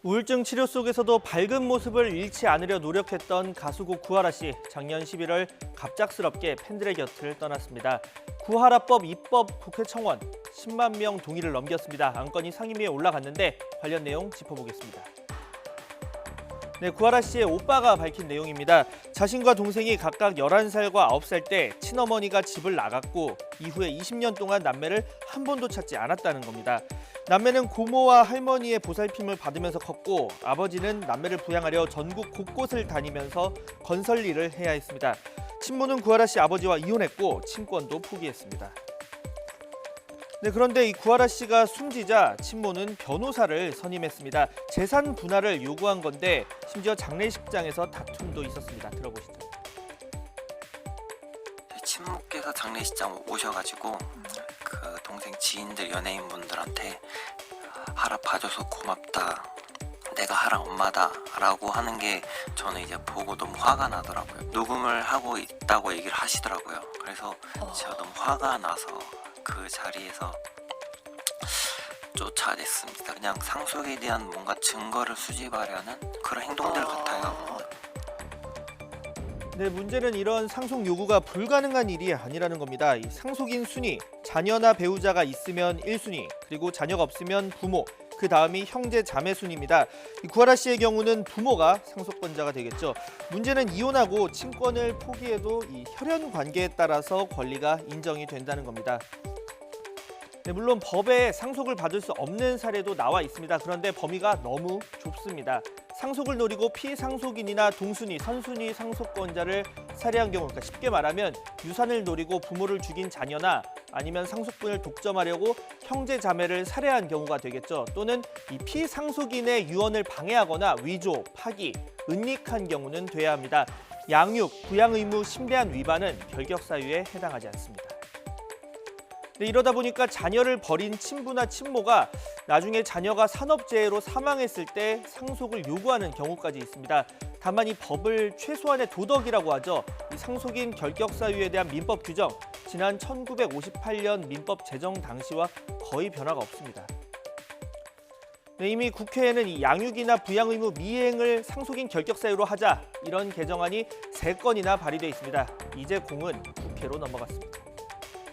우울증 치료 속에서도 밝은 모습을 잃지 않으려 노력했던 가수곡 구하라 씨. 작년 11월 갑작스럽게 팬들의 곁을 떠났습니다. 구하라법 입법 국회 청원 10만 명 동의를 넘겼습니다. 안건이 상임위에 올라갔는데 관련 내용 짚어보겠습니다. 네, 구하라 씨의 오빠가 밝힌 내용입니다. 자신과 동생이 각각 11살과 9살 때 친어머니가 집을 나갔고 이후에 20년 동안 남매를 한 번도 찾지 않았다는 겁니다. 남매는 고모와 할머니의 보살핌을 받으면서 컸고 아버지는 남매를 부양하려 전국 곳곳을 다니면서 건설 일을 해야 했습니다. 친모는 구하라 씨 아버지와 이혼했고 친권도 포기했습니다. 네, 그런데 이 구하라 씨가 숨지자 친모는 변호사를 선임했습니다. 재산 분할을 요구한 건데 심지어 장례식장에서 다툼도 있었습니다. 들어보시죠. 친모께서 장례식장 오셔가지고 그 동생 지인들 연예인분들한테 하라 봐줘서 고맙다, 내가 하랑 엄마다 라고 하는 게 저는 이제 보고 너무 화가 나더라고요. 녹음을 하고 있다고 얘기를 하시더라고요. 그래서 제가 너무 화가 나서 그 자리에서 쫓아냈습니다. 그냥 상속에 대한 뭔가 증거를 수집하려는 그런 행동들 같아요. 네, 문제는 이런 상속 요구가 불가능한 일이 아니라는 겁니다. 이 상속인 순위, 자녀나 배우자가 있으면 1순위, 그리고 자녀가 없으면 부모, 그 다음이 형제 자매 순입니다. 구하라 씨의 경우는 부모가 상속권자가 되겠죠. 문제는 이혼하고 친권을 포기해도 이 혈연 관계에 따라서 권리가 인정이 된다는 겁니다. 네, 물론 법에 상속을 받을 수 없는 사례도 나와 있습니다. 그런데 범위가 너무 좁습니다. 상속을 노리고 피상속인이나 동순위, 선순위 상속권자를 살해한 경우, 그러니까 쉽게 말하면 유산을 노리고 부모를 죽인 자녀나 아니면 상속분을 독점하려고 형제 자매를 살해한 경우가 되겠죠. 또는 이 피상속인의 유언을 방해하거나 위조, 파기, 은닉한 경우는 돼야 합니다. 양육, 부양 의무 심대한 위반은 결격 사유에 해당하지 않습니다. 네, 이러다 보니까 자녀를 버린 친부나 친모가 나중에 자녀가 산업재해로 사망했을 때 상속을 요구하는 경우까지 있습니다. 다만 이 법을 최소한의 도덕이라고 하죠. 이 상속인 결격 사유에 대한 민법 규정, 지난 1958년 민법 제정 당시와 거의 변화가 없습니다. 네, 이미 국회에는 이 양육이나 부양 의무 미행을 상속인 결격 사유로 하자, 이런 개정안이 3건이나 발의돼 있습니다. 이제 공은 국회로 넘어갔습니다.